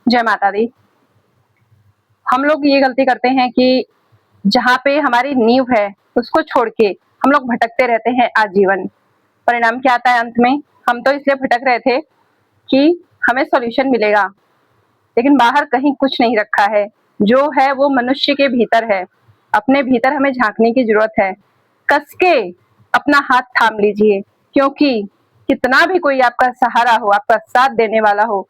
जय माता दी। हम लोग ये गलती करते हैं कि जहाँ पे हमारी नींव है उसको छोड़ के हम लोग भटकते रहते हैं आजीवन। परिणाम क्या आता है अंत में? हम तो इसलिए भटक रहे थे कि हमें सॉल्यूशन मिलेगा, लेकिन बाहर कहीं कुछ नहीं रखा है। जो है वो मनुष्य के भीतर है। अपने भीतर हमें झांकने की जरूरत है। कस के अपना हाथ थाम लीजिए, क्योंकि कितना भी कोई आपका सहारा हो, आपका साथ देने वाला हो,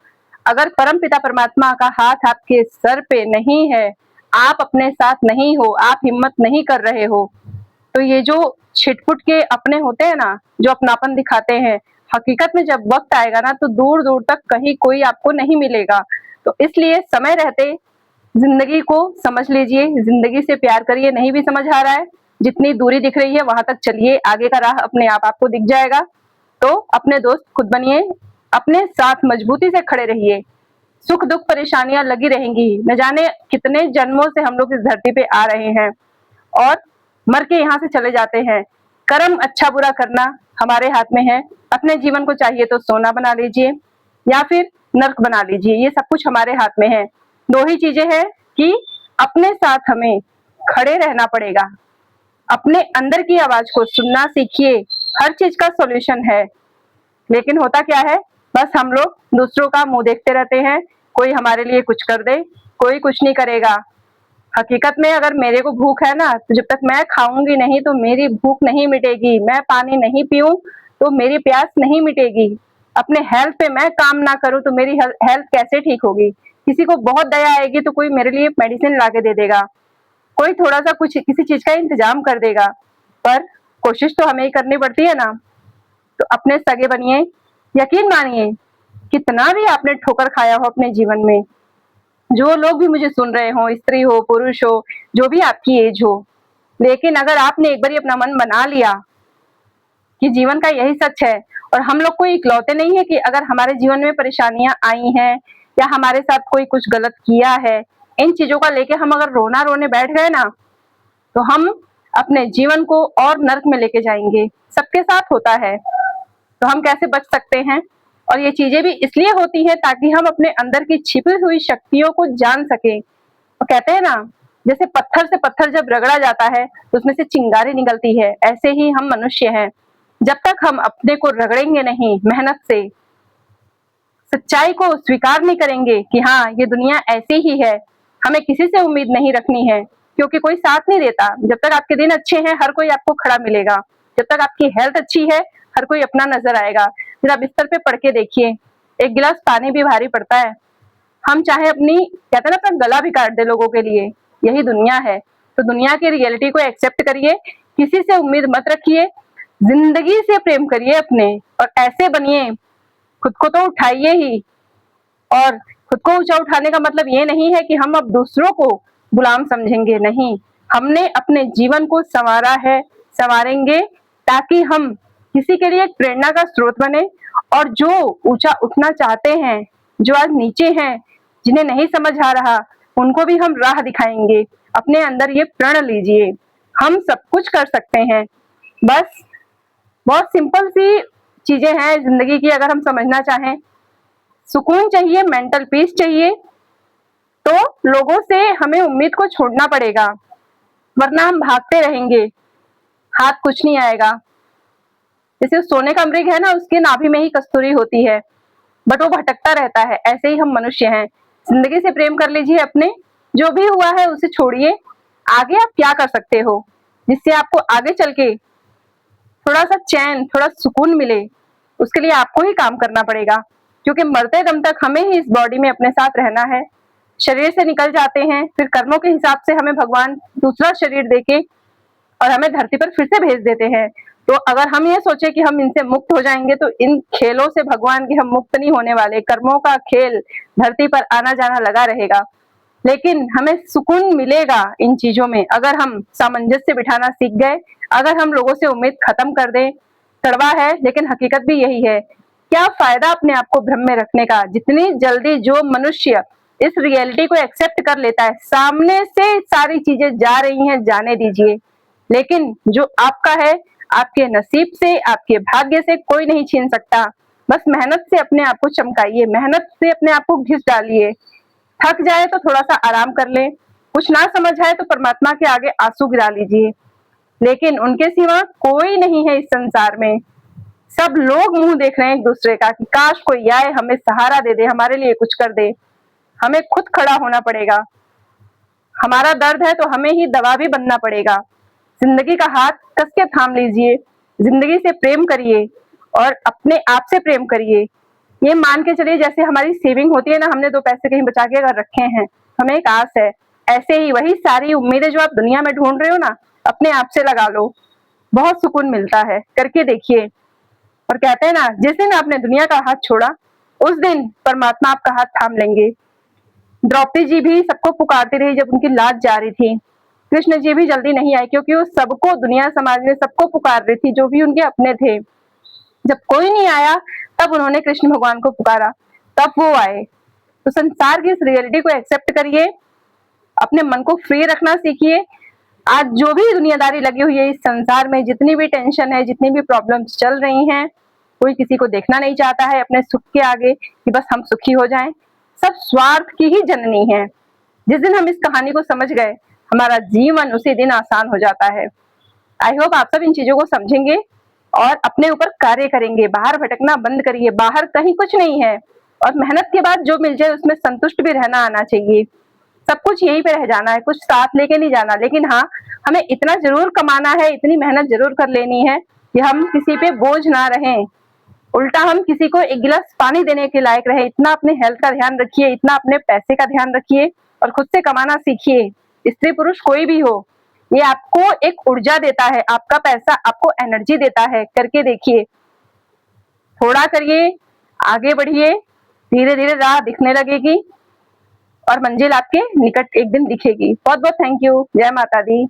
अगर परम पिता परमात्मा का हाथ आपके सर पे नहीं है, आप अपने साथ नहीं हो, आप हिम्मत नहीं कर रहे हो, तो ये जो छिटपुट के अपने होते हैं ना, जो अपनापन दिखाते हैं, हकीकत में जब वक्त आएगा ना तो दूर दूर तक कहीं कोई आपको नहीं मिलेगा। तो इसलिए समय रहते जिंदगी को समझ लीजिए, जिंदगी से प्यार करिए। नहीं भी समझ आ रहा है, जितनी दूरी दिख रही है वहां तक चलिए, आगे का राह अपने आप आपको दिख जाएगा। तो अपने दोस्त खुद बनिए, अपने साथ मजबूती से खड़े रहिए। सुख दुख परेशानियां लगी रहेंगी, न जाने कितने जन्मों से हम लोग इस धरती पे आ रहे हैं और मर के यहाँ से चले जाते हैं। कर्म अच्छा बुरा करना हमारे हाथ में है। अपने जीवन को चाहिए तो सोना बना लीजिए या फिर नर्क बना लीजिए, ये सब कुछ हमारे हाथ में है। दो ही चीजें हैं कि अपने साथ हमें खड़े रहना पड़ेगा। अपने अंदर की आवाज को सुनना सीखिए। हर चीज का सॉल्यूशन है, लेकिन होता क्या है, बस हम लोग दूसरों का मुंह देखते रहते हैं। कोई हमारे लिए कुछ कर दे, कोई कुछ नहीं करेगा। हकीकत में अगर मेरे को भूख है ना, तो जब तक मैं खाऊंगी नहीं तो मेरी भूख नहीं मिटेगी। मैं पानी नहीं पीऊं तो मेरी प्यास नहीं मिटेगी। अपने हेल्थ पे मैं काम ना करूं तो मेरी हेल्थ कैसे ठीक होगी? किसी को बहुत दया आएगी तो कोई मेरे लिए मेडिसिन ला के दे देगा, कोई थोड़ा सा कुछ किसी चीज का इंतजाम कर देगा, पर कोशिश तो हमें ही करनी पड़ती है ना। तो अपने सगे बनिए। यकीन मानिए, कितना भी आपने ठोकर खाया हो अपने जीवन में, जो लोग भी मुझे सुन रहे हो, स्त्री हो पुरुष हो, जो भी आपकी एज हो, लेकिन अगर आपने एक बार अपना मन बना लिया कि जीवन का यही सच है, और हम लोग कोई इकलौते नहीं है कि अगर हमारे जीवन में परेशानियां आई हैं या हमारे साथ कोई कुछ गलत किया है, इन चीजों का लेके हम अगर रोना रोने बैठ गए ना, तो हम अपने जीवन को और नर्क में लेके जाएंगे। सबके साथ होता है, तो हम कैसे बच सकते हैं? और ये चीजें भी इसलिए होती हैं ताकि हम अपने अंदर की छिपी हुई शक्तियों को जान सकें। तो कहते हैं ना, जैसे पत्थर से पत्थर जब रगड़ा जाता है तो उसमें से चिंगारी निकलती है, ऐसे ही हम मनुष्य हैं। जब तक हम अपने को रगड़ेंगे नहीं मेहनत से, सच्चाई को स्वीकार नहीं करेंगे कि हाँ ये दुनिया ऐसी ही है, हमें किसी से उम्मीद नहीं रखनी है, क्योंकि कोई साथ नहीं देता। जब तक आपके दिन अच्छे हैं हर कोई आपको खड़ा मिलेगा, जब तक आपकी हेल्थ अच्छी है हर कोई अपना नजर आएगा। जरा बिस्तर पे पड़ के देखिए, एक गिलास पानी भी भारी पड़ता है। हम चाहे अपनी कहते हैं ना अपना गला भी काट दे लोगों के लिए, यही दुनिया है। तो दुनिया की रियलिटी को एक्सेप्ट करिए, किसी से उम्मीद मत रखिए, जिंदगी से प्रेम करिए अपने, और ऐसे बनिए। खुद को तो उठाइए ही, और खुद को ऊंचा उठाने का मतलब ये नहीं है कि हम अब दूसरों को गुलाम समझेंगे, नहीं। हमने अपने जीवन को संवारा है, संवारेंगे, ताकि हम किसी के लिए एक प्रेरणा का स्रोत बने। और जो ऊंचा उठना चाहते हैं, जो आज नीचे हैं, जिन्हें नहीं समझ आ रहा, उनको भी हम राह दिखाएंगे। अपने अंदर ये प्रण लीजिए, हम सब कुछ कर सकते हैं। बस बहुत सिंपल सी चीजें हैं जिंदगी की, अगर हम समझना चाहें। सुकून चाहिए, मेंटल पीस चाहिए, तो लोगों से हमें उम्मीद को छोड़ना पड़ेगा, वरना हम भागते रहेंगे, हाथ कुछ नहीं आएगा। जैसे सोने का मृग है ना, उसके नाभि में ही कस्तूरी होती है, बट वो भटकता रहता है। ऐसे ही हम मनुष्य हैं। जिंदगी से प्रेम कर लीजिए अपने, जो भी हुआ है उसे छोड़िए। आगे आप क्या कर सकते हो जिससे आपको आगे चल के थोड़ा सा चैन, थोड़ा सुकून मिले, उसके लिए आपको ही काम करना पड़ेगा। क्योंकि मरते दम तक हमें ही इस बॉडी में अपने साथ रहना है। शरीर से निकल जाते हैं, फिर कर्मों के हिसाब से हमें भगवान दूसरा शरीर देके और हमें धरती पर फिर से भेज देते हैं। तो अगर हम ये सोचे कि हम इनसे मुक्त हो जाएंगे, तो इन खेलों से भगवान के हम मुक्त नहीं होने वाले। कर्मों का खेल, धरती पर आना जाना लगा रहेगा। लेकिन हमें सुकून मिलेगा इन चीजों में अगर हम सामंजस्य बिठाना सीख गए, अगर हम लोगों से उम्मीद खत्म कर दें। कड़वा है लेकिन हकीकत भी यही है। क्या फायदा अपने आप को भ्रम में रखने का? जितनी जल्दी जो मनुष्य इस रियलिटी को एक्सेप्ट कर लेता है, सामने से सारी चीजें जा रही हैं, जाने दीजिए। लेकिन जो आपका है, आपके नसीब से, आपके भाग्य से कोई नहीं छीन सकता। बस मेहनत से अपने आप को चमकाइए, मेहनत से अपने आप को घिस डालिए। थक जाए तो थोड़ा सा आराम कर ले, कुछ ना समझ आए तो परमात्मा के आगे आंसू गिरा लीजिए, लेकिन उनके सिवा कोई नहीं है इस संसार में। सब लोग मुंह देख रहे हैं एक दूसरे का कि काश कोई आए, हमें सहारा दे दे, हमारे लिए कुछ कर दे। हमें खुद खड़ा होना पड़ेगा। हमारा दर्द है तो हमें ही दवा भी बनना पड़ेगा। जिंदगी का हाथ कस के थाम लीजिए, जिंदगी से प्रेम करिए और अपने आप से प्रेम करिए। ये मान के चलिए जैसे हमारी सेविंग होती है ना, हमने 2 पैसे कहीं बचा के अगर रखे हैं, हमें एक आस है, ऐसे ही वही सारी उम्मीदें जो आप दुनिया में ढूंढ रहे हो ना, अपने आप से लगा लो। बहुत सुकून मिलता है, करके देखिए। और कहते हैं ना, जिस दिन आपने दुनिया का हाथ छोड़ा, उस दिन परमात्मा आपका हाथ थाम लेंगे। द्रौपदी जी भी सबको पुकारती रही जब उनकी लाज जा रही थी। कृष्ण जी भी जल्दी नहीं आए क्योंकि वो सबको, दुनिया समाज में सबको पुकार रही थी, जो भी उनके अपने थे। जब कोई नहीं आया तब उन्होंने कृष्ण भगवान को पुकारा, तब वो आए। तो संसार की इस रियलिटी को एक्सेप्ट करिए, अपने मन को फ्री रखना सीखिए। आज जो भी दुनियादारी लगी हुई है इस संसार में, जितनी भी टेंशन है, जितनी भी प्रॉब्लम्स चल रही हैं, कोई किसी को देखना नहीं चाहता है अपने सुख के आगे कि बस हम सुखी हो जाएं। सब स्वार्थ की ही जननी है। जिस दिन हम इस कहानी को समझ गए, हमारा जीवन उसी दिन आसान हो जाता है। आई होप आप सब इन चीजों को समझेंगे और अपने ऊपर कार्य करेंगे। बाहर भटकना बंद करिए, बाहर कहीं कुछ नहीं है और मेहनत के बाद जो मिल जाए उसमें संतुष्ट भी रहना आना चाहिए। सब कुछ यहीं पे रह जाना है, कुछ साथ लेके नहीं जाना, लेकिन हाँ, हमें इतना जरूर कमाना है, इतनी मेहनत जरूर कर लेनी है कि हम किसी पे बोझ ना रहें, उल्टा हम किसी को एक गिलास पानी देने के लायक रहे। इतना अपने हेल्थ का ध्यान रखिए, इतना अपने पैसे का ध्यान रखिए और खुद से कमाना सीखिए। स्त्री पुरुष कोई भी हो, ये आपको एक ऊर्जा देता है, आपका पैसा आपको एनर्जी देता है। करके देखिए, थोड़ा करिए, आगे बढ़िए, धीरे धीरे राह दिखने लगेगी और मंजिल आपके निकट एक दिन दिखेगी। बहुत बहुत थैंक यू। जय माता दी।